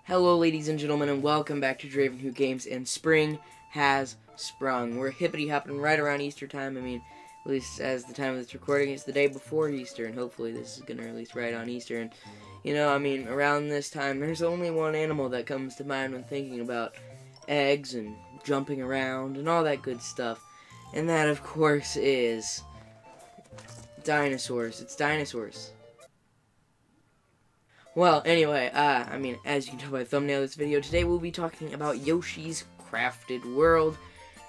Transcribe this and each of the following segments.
Hello ladies and gentlemen, and welcome back to Dravinwho Games, and spring has sprung. We're hippity-hopping right around Easter time. At least as the time of this recording, it's the day before Easter, and hopefully this is going to release right on Easter. And, around this time, there's only one animal that comes to mind when thinking about eggs and jumping around and all that good stuff. And that, of course, is dinosaurs. It's dinosaurs. Well, anyway, as you can tell by the thumbnail of this video, today we'll be talking about Yoshi's Crafted World,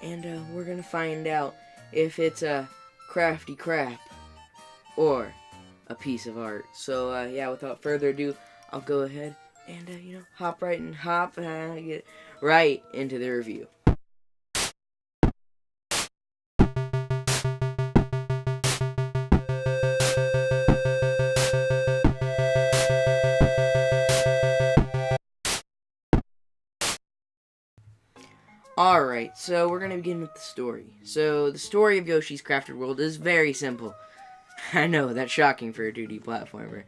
and we're gonna find out if it's a crafty crap or a piece of art. So, without further ado, I'll go ahead and, get right into the review. Alright, so we're going to begin with the story. So, the story of Yoshi's Crafted World is very simple. I know, that's shocking for a 2D platformer.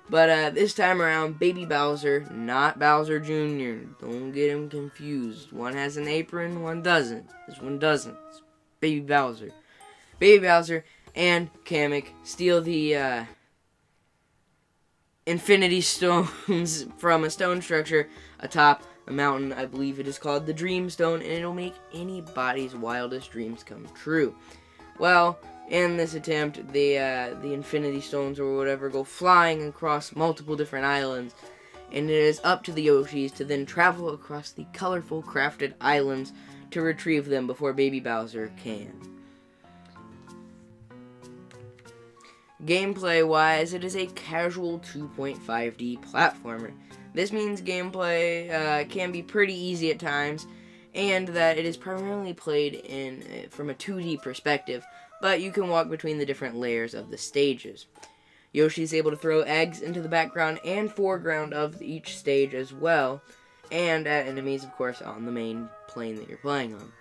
But this time around, Baby Bowser, not Bowser Jr., don't get him confused. One has an apron, one doesn't. This one doesn't. It's Baby Bowser. Baby Bowser and Kamek steal the Infinity Stones from a stone structure atop a mountain. I believe it is called the Dream Stone, and it'll make anybody's wildest dreams come true. Well, in this attempt, the Infinity Stones or whatever go flying across multiple different islands, and it is up to the Yoshis to then travel across the colorful crafted islands to retrieve them before Baby Bowser can. Gameplay-wise, it is a casual 2.5D platformer. This means gameplay can be pretty easy at times, and that it is primarily played from a 2D perspective, but you can walk between the different layers of the stages. Yoshi is able to throw eggs into the background and foreground of each stage as well, and at enemies, of course, on the main plane that you're playing on.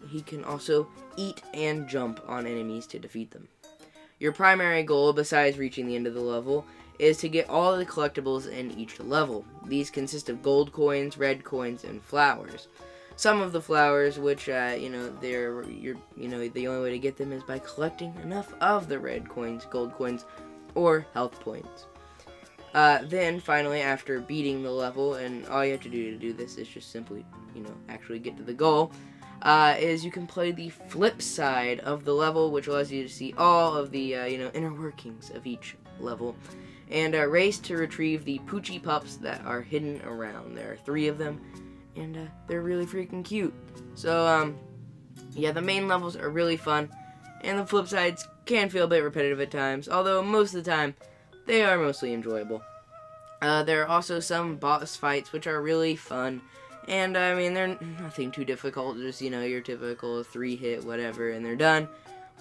He can also eat and jump on enemies to defeat them. Your primary goal, besides reaching the end of the level, is to get all of the collectibles in each level. These consist of gold coins, red coins, and flowers. Some of the flowers, which, the only way to get them is by collecting enough of the red coins, gold coins, or health points. Then, finally, after beating the level, and all you have to do this is just simply, actually get to the goal, is you can play the flip side of the level, which allows you to see all of the, inner workings of each level, and race to retrieve the Poochie Pups that are hidden around. There are 3 of them, and they're really freaking cute. So, the main levels are really fun, and the flip sides can feel a bit repetitive at times, although most of the time, they are mostly enjoyable. There are also some boss fights, which are really fun, and, they're nothing too difficult, just, your typical 3-hit whatever, and they're done.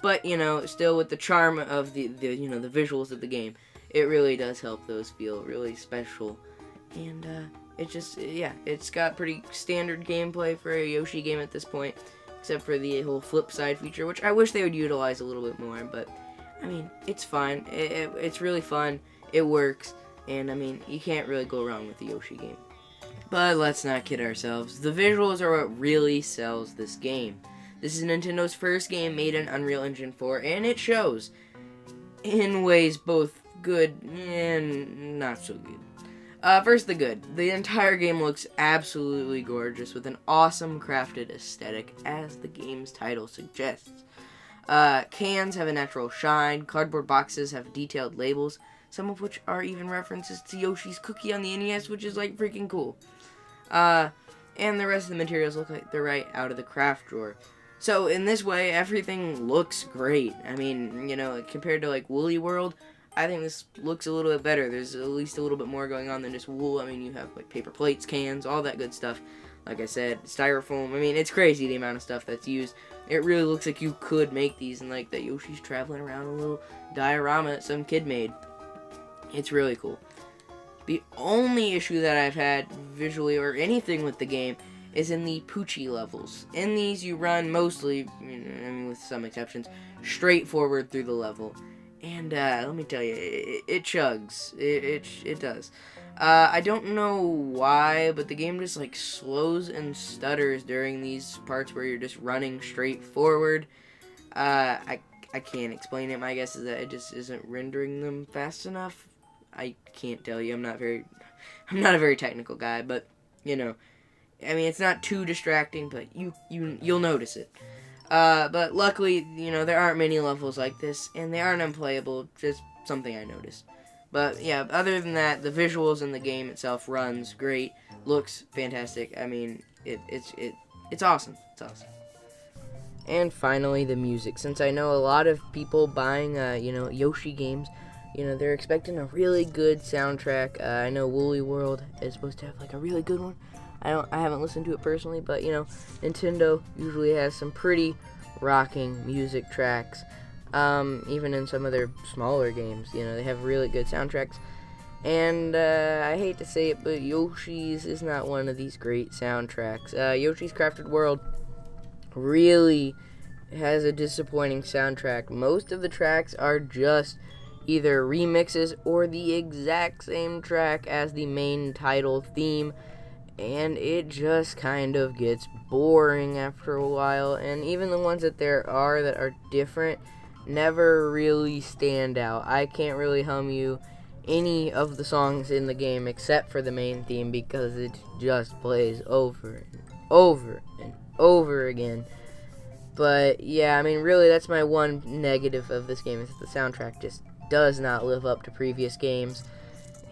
But, still with the charm of the visuals of the game, it really does help those feel really special. And, it's got pretty standard gameplay for a Yoshi game at this point, except for the whole flip side feature, which I wish they would utilize a little bit more, but, it's fine. It's really fun, it works, and, you can't really go wrong with the Yoshi game. But let's not kid ourselves. The visuals are what really sells this game. This is Nintendo's first game made in Unreal Engine 4, and it shows in ways both good and not so good. First, the good. The entire game looks absolutely gorgeous with an awesome crafted aesthetic, as the game's title suggests. Cans have a natural shine, cardboard boxes have detailed labels, some of which are even references to Yoshi's cookie on the NES, which is, freaking cool. And the rest of the materials look like they're right out of the craft drawer. So, in this way, everything looks great. Compared to, Woolly World, I think this looks a little bit better. There's at least a little bit more going on than just wool. You have, paper plates, cans, all that good stuff. Like I said, styrofoam. It's crazy the amount of stuff that's used. It really looks like you could make these, and, that Yoshi's traveling around a little diorama that some kid made. It's really cool. The only issue that I've had visually or anything with the game is in the Poochie levels. In these, you run mostly, with some exceptions, straight forward through the level. And let me tell you, it chugs. It does. I don't know why, but the game just like slows and stutters during these parts where you're just running straight forward. I can't explain it. My guess is that it just isn't rendering them fast enough. I can't tell you. I'm not a very technical guy, but you know, I mean, it's not too distracting, but you'll notice it. But luckily, there aren't many levels like this, and they aren't unplayable. Just something I noticed. But yeah, other than that, the visuals in the game itself runs great, looks fantastic. I mean, it's awesome. It's awesome. And finally, the music. Since I know a lot of people buying, Yoshi games, they're expecting a really good soundtrack. I know Woolly World is supposed to have like a really good one. I haven't listened to it personally, but Nintendo usually has some pretty rocking music tracks. Even in some of their smaller games, they have really good soundtracks. And I hate to say it, but Yoshi's is not one of these great soundtracks. Yoshi's Crafted World really has a disappointing soundtrack. Most of the tracks are just either remixes or the exact same track as the main title theme, and it just kind of gets boring after a while. And even the ones that are different never really stand out. I can't really hum you any of the songs in the game except for the main theme because it just plays over and over and over again. But yeah, I mean, really, that's my one negative of this game is that the soundtrack just does not live up to previous games.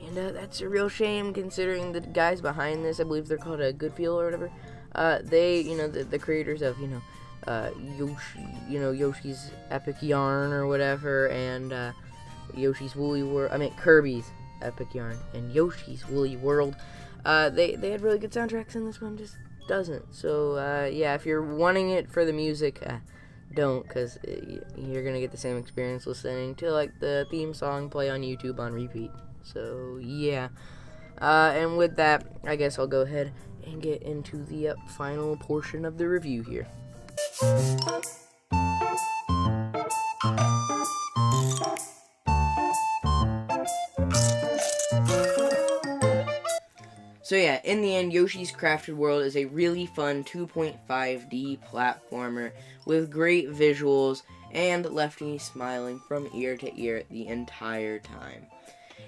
And that's a real shame considering the guys behind this, I believe they're called Goodfeel or whatever. They, the creators of, Yoshi, Yoshi's Epic Yarn or whatever, and Yoshi's Woolly World, Kirby's Epic Yarn and Yoshi's Woolly World. They had really good soundtracks, and this one just doesn't. So, yeah, if you're wanting it for the music, don't, because you're going to get the same experience listening to, like, the theme song play on YouTube on repeat. So, yeah. And with that, I guess I'll go ahead and get into the final portion of the review here. So yeah, in the end, Yoshi's Crafted World is a really fun 2.5D platformer with great visuals and left me smiling from ear to ear the entire time.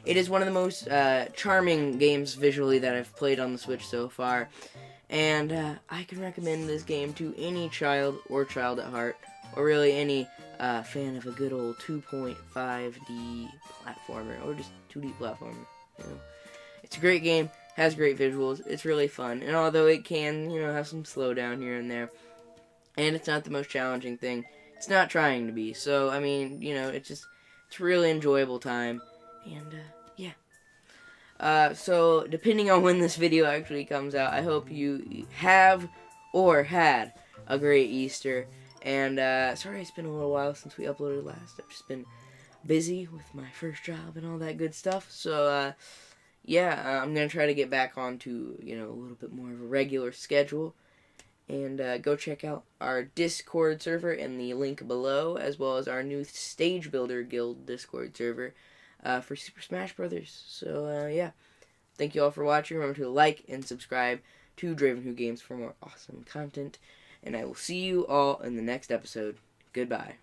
It is one of the most charming games visually that I've played on the Switch so far, and I can recommend this game to any child or child at heart, or really any fan of a good old 2.5D platformer, or just 2D platformer. It's a great game, has great visuals, it's really fun, and although it can, have some slowdown here and there, and it's not the most challenging thing, it's not trying to be. So, I mean, it's a really enjoyable time. And, yeah. So, depending on when this video actually comes out, I hope you have or had a great Easter. And, sorry it's been a little while since we uploaded last. I've just been busy with my first job and all that good stuff. So, yeah, I'm going to try to get back onto, a little bit more of a regular schedule. And go check out our Discord server in the link below, as well as our new Stage Builder Guild Discord server for Super Smash Brothers. So, yeah. Thank you all for watching. Remember to like and subscribe to Dravinwho Games for more awesome content. And I will see you all in the next episode. Goodbye.